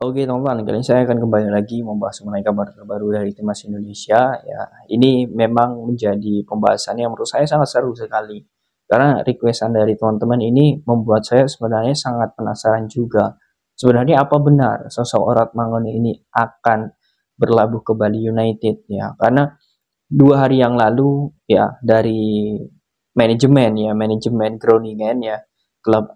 Oke teman-teman, kali ini saya akan kembali lagi membahas mengenai kabar terbaru dari timnas Indonesia. Ya, ini memang menjadi pembahasan yang menurut saya sangat seru sekali. Karena requestan dari teman-teman ini membuat saya sebenarnya sangat penasaran juga. Sebenarnya apa benar sosok Orat Mangun ini akan berlabuh ke Bali United ya? Karena 2 hari yang lalu ya dari manajemen Groningen ya klub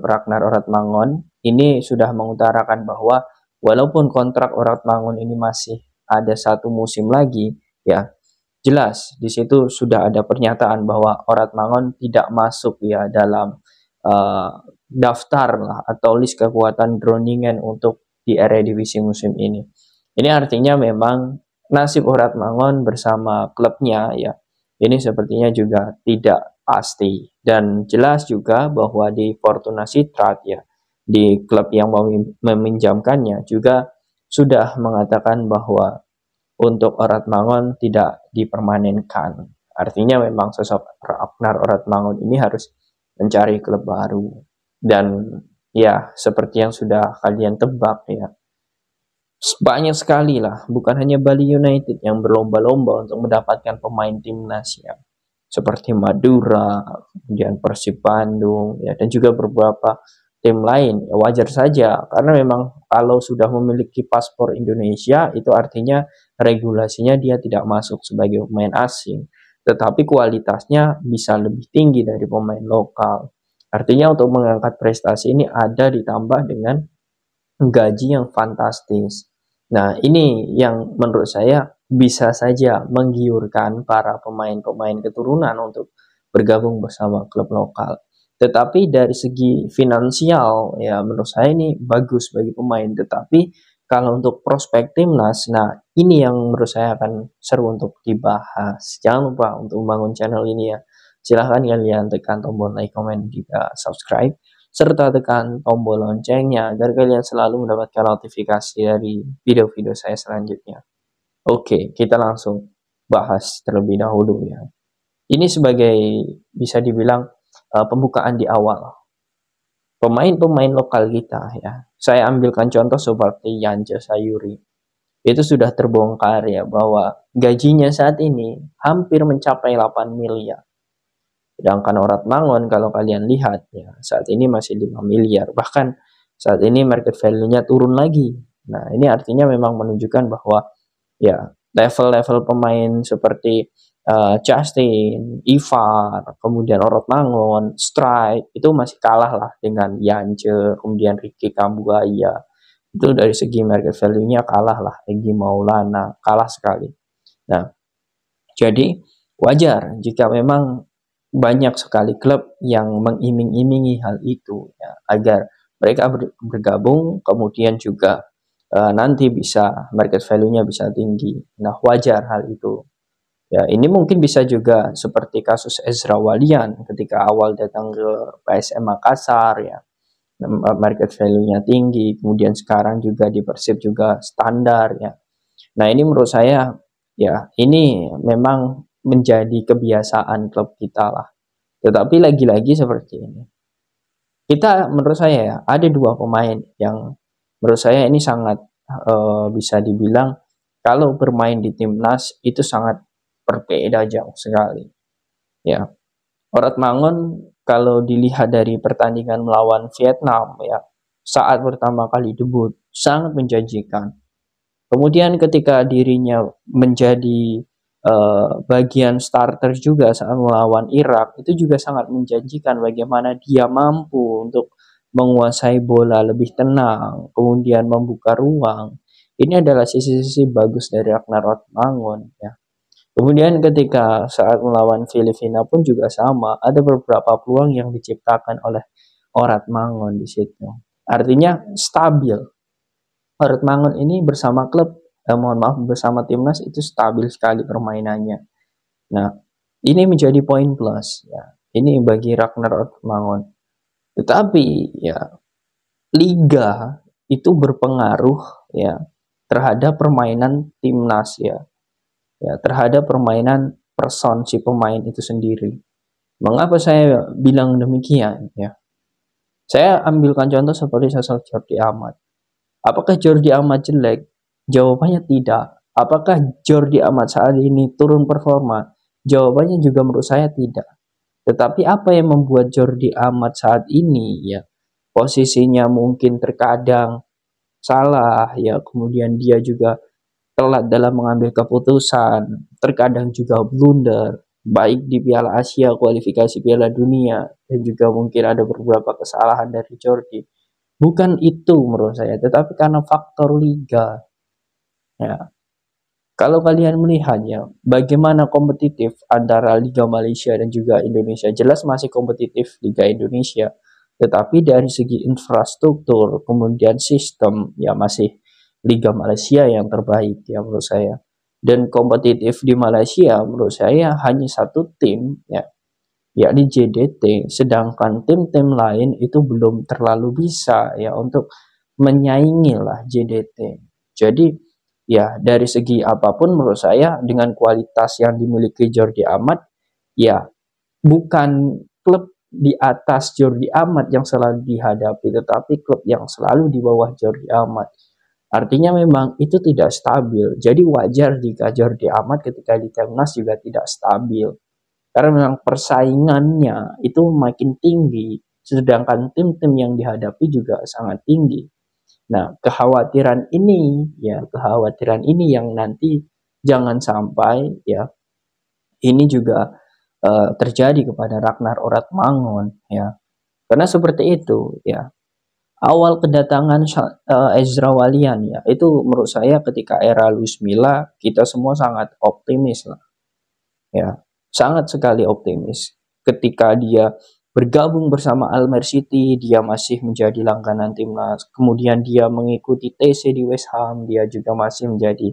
Ragnar Oratmangun ini sudah mengutarakan bahwa walaupun kontrak Oratmangun ini masih ada 1 musim lagi ya, jelas di situ sudah ada pernyataan bahwa Oratmangun tidak masuk ya dalam uh, daftar lah atau list kekuatan Groningen untuk di Eredivisie musim ini. Ini artinya memang nasib Oratmangun bersama klubnya ya ini sepertinya juga tidak pasti, dan jelas juga bahwa di Fortuna Sittard ya, di klub yang meminjamkannya juga sudah mengatakan bahwa untuk Oratmangun tidak dipermanenkan. Artinya memang sosok Ragnar Oratmangun ini harus mencari klub baru. Dan ya seperti yang sudah kalian tebak ya, banyak sekali lah, bukan hanya Bali United yang berlomba-lomba untuk mendapatkan pemain timnas ya, seperti Madura, kemudian Persib Bandung ya, dan juga beberapa tim lain. Ya, wajar saja karena memang kalau sudah memiliki paspor Indonesia itu artinya regulasinya dia tidak masuk sebagai pemain asing, tetapi kualitasnya bisa lebih tinggi dari pemain lokal. Artinya untuk mengangkat prestasi ini ada ditambah dengan gaji yang fantastis. Nah, ini yang menurut saya bisa saja menggiurkan para pemain-pemain keturunan untuk bergabung bersama klub lokal. Tetapi dari segi finansial, ya menurut saya ini bagus bagi pemain. Tetapi kalau untuk prospek timnas, nah ini yang menurut saya akan seru untuk dibahas. Jangan lupa untuk membangun channel ini ya. Silahkan kalian tekan tombol like, komen, juga subscribe serta tekan tombol loncengnya agar kalian selalu mendapatkan notifikasi dari video-video saya selanjutnya. Oke, kita langsung bahas terlebih dahulu ya. Ini sebagai bisa dibilang pembukaan di awal. Pemain-pemain lokal kita ya. Saya ambilkan contoh seperti Yanja Sayuri. Itu sudah terbongkar ya bahwa gajinya saat ini hampir mencapai 8 miliar. Sedangkan Oratmangun kalau kalian lihat ya saat ini masih 5 miliar. Bahkan saat ini market value-nya turun lagi. Nah, ini artinya memang menunjukkan bahwa ya level-level pemain seperti Justin, Ivar, kemudian Oratmangun, Strike itu masih kalah lah dengan Yance, kemudian Ricky Kambuaya. Itu dari segi market value-nya kalah lah, Egy Maulana, kalah sekali. Nah, jadi wajar jika memang banyak sekali klub yang mengiming-imingi hal itu ya, agar mereka bergabung kemudian juga nanti bisa market value-nya bisa tinggi. Nah, wajar hal itu. Ya, ini mungkin bisa juga seperti kasus Ezra Walian ketika awal datang ke PSM Makassar ya. Market value-nya tinggi, kemudian sekarang juga di Persib juga standar ya. Nah, ini menurut saya ya ini memang menjadi kebiasaan klub kita lah. Tetapi lagi-lagi seperti ini. Kita menurut saya ya ada 2 pemain yang menurut saya ini sangat bisa dibilang kalau bermain di timnas itu sangat berbeda jauh sekali. Ya, Oratmangun kalau dilihat dari pertandingan melawan Vietnam ya saat pertama kali debut sangat menjanjikan. Kemudian ketika dirinya menjadi bagian starter juga saat melawan Irak, itu juga sangat menjanjikan bagaimana dia mampu untuk menguasai bola lebih tenang, kemudian membuka ruang. Ini adalah sisi-sisi bagus dari Ragnar Ottmangun ya. Kemudian ketika saat melawan Filipina pun juga sama, ada beberapa peluang yang diciptakan oleh Oratmangun di situ. Artinya stabil. Oratmangun ini bersama klub, mohon maaf bersama timnas itu stabil sekali permainannya. Nah, ini menjadi poin plus ya. Ini bagi Ragnar Oratmangun. Tetapi ya liga itu berpengaruh ya terhadap permainan timnas ya. Ya, terhadap permainan person si pemain itu sendiri. Mengapa saya bilang demikian ya? Saya ambilkan contoh seperti sosok Jordi Amat. Apakah Jordi Amat jelek? Jawabannya tidak. Apakah Jordi Amat saat ini turun performa? Jawabannya juga menurut saya tidak. Tetapi apa yang membuat Jordi Amat saat ini ya posisinya mungkin terkadang salah ya, kemudian dia juga telat dalam mengambil keputusan, terkadang juga blunder, baik di Piala Asia, kualifikasi Piala Dunia, dan juga mungkin ada beberapa kesalahan dari Jordi. Bukan itu menurut saya, tetapi karena faktor liga. Ya, kalau kalian melihatnya, bagaimana kompetitif antara Liga Malaysia dan juga Indonesia, jelas masih kompetitif Liga Indonesia. Tetapi dari segi infrastruktur, kemudian sistem, ya masih Liga Malaysia yang terbaik ya menurut saya. Dan kompetitif di Malaysia menurut saya hanya satu tim, ya, yakni JDT. Sedangkan tim-tim lain itu belum terlalu bisa ya untuk menyaingi lah JDT. Jadi ya dari segi apapun menurut saya dengan kualitas yang dimiliki Jordi Amat, ya bukan klub di atas Jordi Amat yang selalu dihadapi, tetapi klub yang selalu di bawah Jordi Amat. Artinya memang itu tidak stabil. Jadi wajar jika Jordi Amat ketika di Timnas juga tidak stabil. Karena memang persaingannya itu makin tinggi, sedangkan tim-tim yang dihadapi juga sangat tinggi. Nah, kekhawatiran ini yang nanti jangan sampai ya ini juga terjadi kepada Ragnar Oratmangun ya. Karena seperti itu ya. Awal kedatangan Ezra Walian ya, itu menurut saya ketika era Luis Milla kita semua sangat optimis lah. Ya, sangat sekali optimis. Ketika dia bergabung bersama Almer City, dia masih menjadi langganan timnas. Kemudian dia mengikuti TC di West Ham, dia juga masih menjadi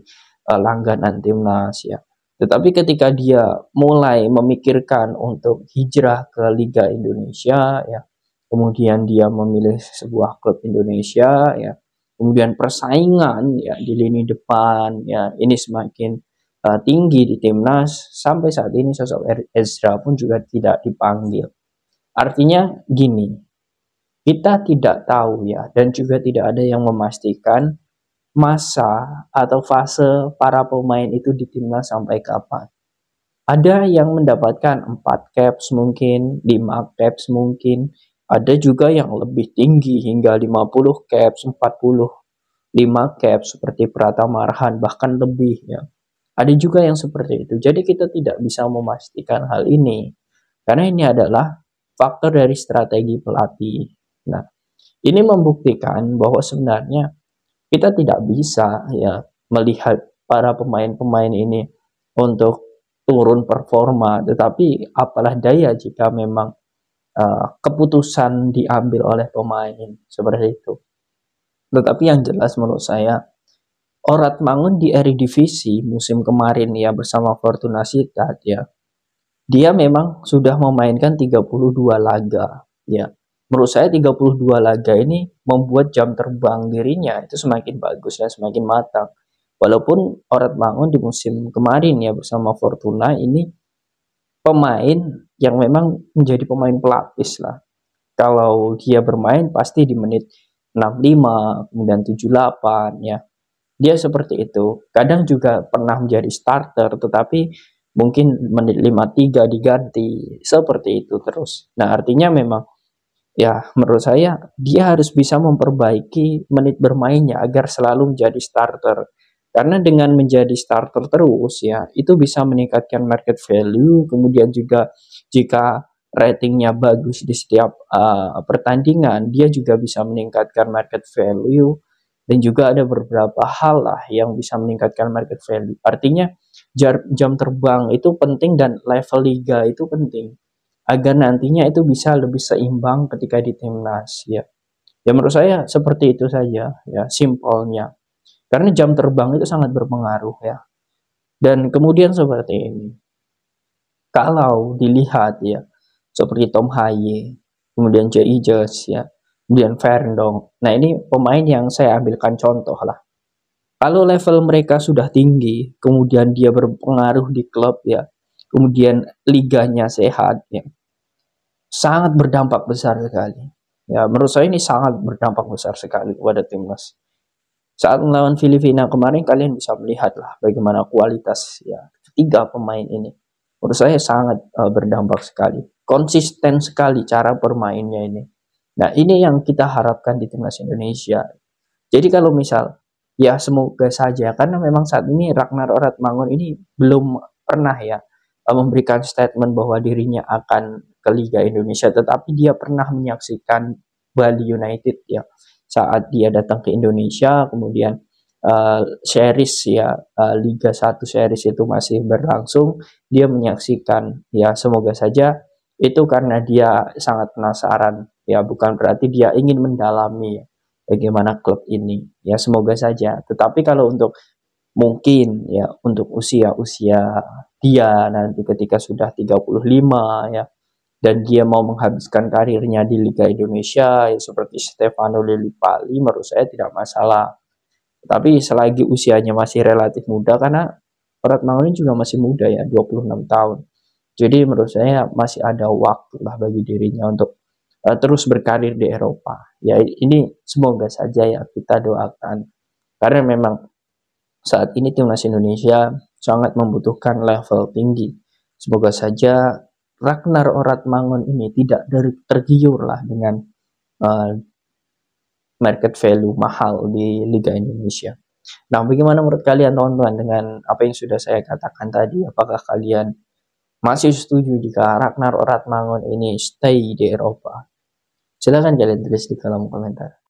langganan timnas ya. Tetapi ketika dia mulai memikirkan untuk hijrah ke Liga Indonesia ya, kemudian dia memilih sebuah klub Indonesia ya, kemudian persaingan ya di lini depan ya ini semakin tinggi di timnas, sampai saat ini sosok Ezra pun juga tidak dipanggil. Artinya gini, kita tidak tahu ya, dan juga tidak ada yang memastikan masa atau fase para pemain itu di timnas sampai kapan. Ada yang mendapatkan 4 caps mungkin, 5 caps mungkin, ada juga yang lebih tinggi hingga 50 caps, 45 caps seperti Pratama Arhan, bahkan lebih ya. Ada juga yang seperti itu. Jadi kita tidak bisa memastikan hal ini. Karena ini adalah faktor dari strategi pelatih. Nah, ini membuktikan bahwa sebenarnya kita tidak bisa ya melihat para pemain-pemain ini untuk turun performa. Tetapi apalah daya jika memang keputusan diambil oleh pemain seperti itu. Tetapi yang jelas menurut saya, Oratmangun di Eredivisie musim kemarin ya bersama Fortuna Sittard ya. Dia memang sudah memainkan 32 laga ya. Menurut saya 32 laga ini membuat jam terbang dirinya itu semakin bagus dan semakin matang. Walaupun Oratmangun di musim kemarin ya bersama Fortuna ini pemain yang memang menjadi pemain pelapis lah. Kalau dia bermain pasti di menit 65, kemudian 78 ya. Dia seperti itu. Kadang juga pernah menjadi starter, tetapi mungkin menit 53 diganti. Seperti itu terus. Nah, artinya memang ya menurut saya dia harus bisa memperbaiki menit bermainnya agar selalu menjadi starter. Karena dengan menjadi starter terus ya, itu bisa meningkatkan market value, kemudian juga jika ratingnya bagus di setiap pertandingan, dia juga bisa meningkatkan market value dan juga ada beberapa hal lah yang bisa meningkatkan market value. Artinya jam terbang itu penting dan level liga itu penting agar nantinya itu bisa lebih seimbang ketika di timnas ya. Ya menurut saya seperti itu saja ya simpelnya. Karena jam terbang itu sangat berpengaruh ya. Dan kemudian seperti ini. Kalau dilihat ya seperti Tom Haye, kemudian Jay Ijaz ya, kemudian Verndong. Nah, ini pemain yang saya ambilkan contoh lah. Kalau level mereka sudah tinggi, kemudian dia berpengaruh di klub ya, kemudian liganya sehat ya, sangat berdampak besar sekali. Ya, menurut saya ini sangat berdampak besar sekali kepada timnas. Saat melawan Filipina kemarin kalian bisa melihat lah bagaimana kualitas ya ketiga pemain ini. Menurut saya sangat berdampak sekali. Konsisten sekali cara bermainnya ini. Nah, ini yang kita harapkan di timnas Indonesia. Jadi kalau misal ya semoga saja karena memang saat ini Ragnar Oratmangun ini belum pernah ya memberikan statement bahwa dirinya akan ke Liga Indonesia, tetapi dia pernah menyaksikan Bali United ya saat dia datang ke Indonesia, kemudian series ya Liga 1 series itu masih berlangsung, dia menyaksikan ya semoga saja itu karena dia sangat penasaran ya, bukan berarti dia ingin mendalami ya, bagaimana klub ini ya semoga saja. Tetapi kalau untuk mungkin ya untuk usia-usia dia nanti ketika sudah 35 ya dan dia mau menghabiskan karirnya di Liga Indonesia ya seperti Stefano Lillipali, menurut saya tidak masalah. Tapi selagi usianya masih relatif muda karena Mangun juga masih muda ya 26 tahun. Jadi menurut saya masih ada waktu lah bagi dirinya untuk terus berkarir di Eropa. Ya ini semoga saja ya kita doakan. Karena memang saat ini timnas Indonesia sangat membutuhkan level tinggi. Semoga saja Ragnar Oratmangun ini tidak tergiur lah dengan uh, market value mahal di Liga Indonesia. Nah, bagaimana menurut kalian teman-teman dengan apa yang sudah saya katakan tadi? Apakah kalian masih setuju jika Ragnar Oratmangun ini stay di Eropa? Silahkan kalian tulis di kolom komentar.